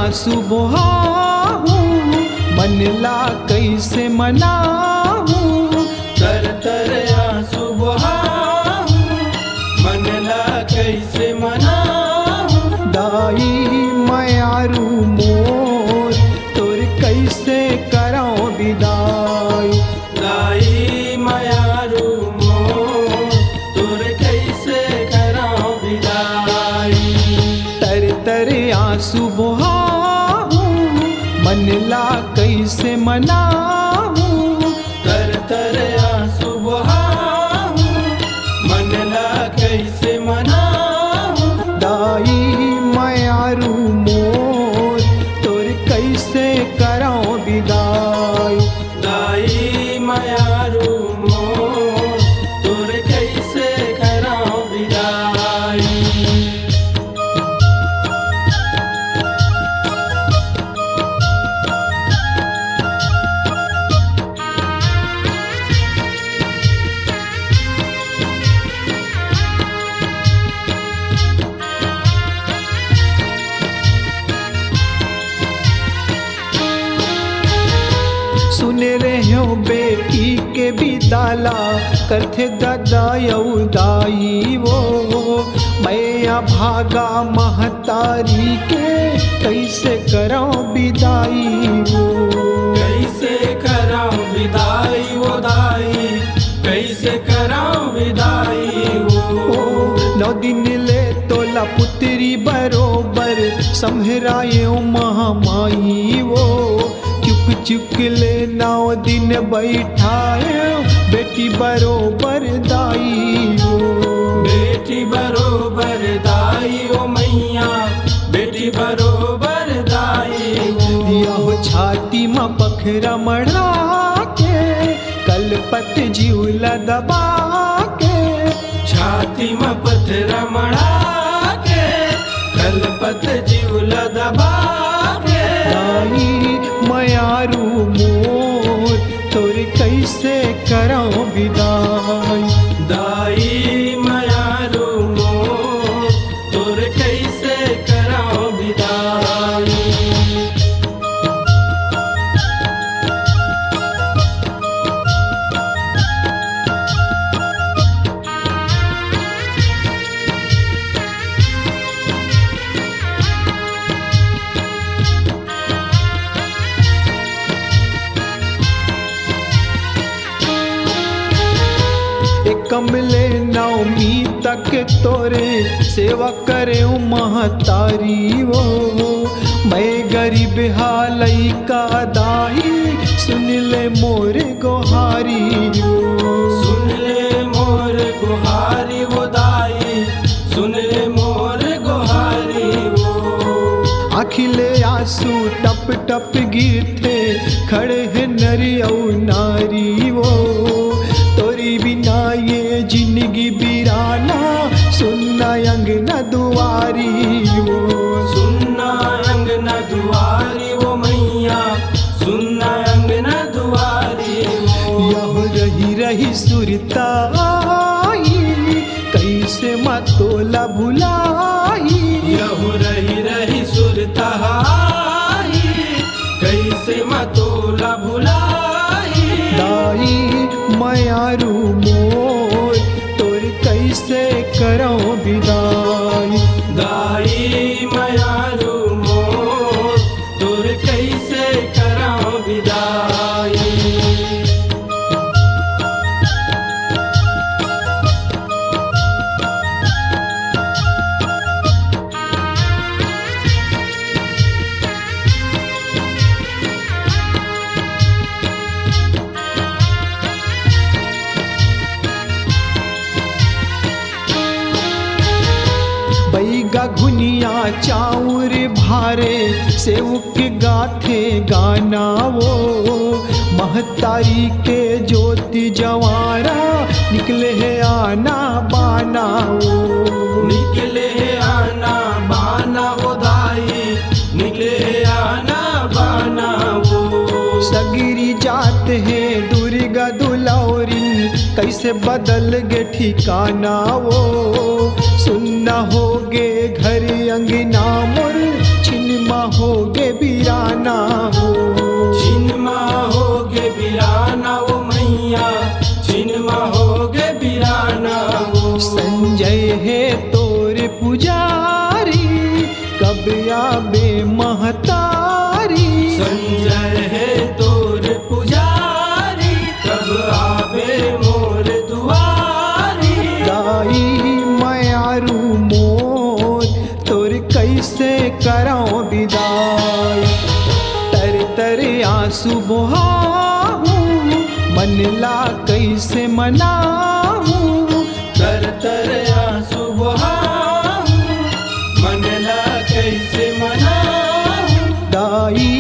आंसू बहाऊं, मन ला कैसे मनाऊं। तर तर आंसू बहाऊं, मन ला कैसे मनाऊं। दाई मयारू मोर तोर कैसे कराऊं विदाई। दाई मयारू मोर तोर कैसे कराऊं विदाई। तर तर आंसू बहाऊं, मन ला कैसे मनाऊं। तर तर आंसू बहाऊं, मन ला कैसे मनाऊं। दाई मयारू मोर तोर कैसे कराऊं विदाई। दाई मयारू मोर तोर कैसे कराऊं विदाई। सुने रहे हो बेटी के बिदाला करथे दादा यौदाई वो। मैं भागा महतारी के कैसे कराऊं विदाई वो। कैसे कराऊं विदाई वो दाई, कैसे कराऊं विदाई वो। 9 दिन ले तोला पुत्री बरोबर संहराए महामाई वो। चुक चुक ले 9 दिन बैठाए बेटी बरोबर दाई वो। बेटी बरोबर दाई ओ मैया, बेटी बरोबर दाई वो। यहो छाती में पखरा मढ़ा के कलपत जीवला दबा के। छाती में पत्थर मढ़ा के कलपत जीवला दबा के। दाई मयारू मोर तोर कैसे कराऊं विदाई। दाई मयारू मोर तोर कैसे कराऊं विदाई। कमले नवमी तक तोरे सेवा करे महतारी वो। मैं गरीब हालई का दाई सुन ले मोर गोहारी वो। सुन ले मोर गुहारी वो दाई, सुन ले मोर गुहारी वो। आखिले आंसू टप टप गिरते खड़े हैं नरी और नारी वो। तोरी बिना ये जिंदगी बिराना सुनना अंगना दुआरी वो। सुनना अंगना दुआरी वो मैया, सुनना अंगना दुआरी वो। यह रही रही सुरताई कैसे मतोला भुलाई। यहु रही रही सुरताई कैसे मतोला भुलाई। दाई मयारू मोर तोर कैसे कराऊं विदाई। दाई मयारू मोर तोर कैसे कराऊं विदाई। बैगा घुनिया चाउर भारे सेवक गाथे गाना वो। महतारी के ज्योति जवारा निकले है आना बाना वो। निकले आना बाना वो दाई, निकले आना बाना वो। सगिरी जात है दुर्गा दुलौरिन कैसे बदल गे ठिकाना वो। सुनना होगे घर अंगना मोर छिन छिनमा होगे बिराना हो, छिनमा होगे बिराना वो मैया, छिनमा होगे बिराना वो। संजय है तोर पुजारी, कब आबे महतारी। संजय है तोर पुजारी, कब आबे मोर दुआरी। दाई मयारू मोर तोर कैसे कराऊं विदाई, तर तर आंसू बहाऊं मनला कैसे मनाऊं। तर तर आंसू बहाऊं मनला कैसे मनाऊं। दाई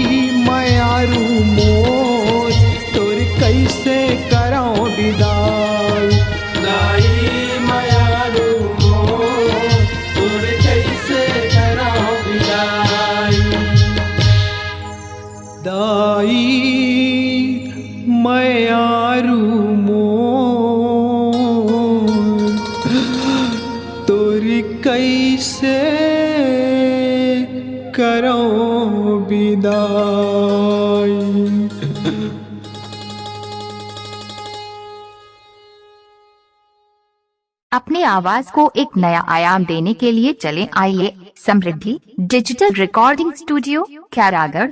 मयारू मोर तोर कैसे कराऊं विदाई। दाई मयारू मोर तोर कैसे कराऊं विदाई। दाई मयारू मोर तोरी कैसे करो विदाई। अपने आवाज को एक नया आयाम देने के लिए चले आइए समृद्धि डिजिटल रिकॉर्डिंग स्टूडियो, खैरागढ़।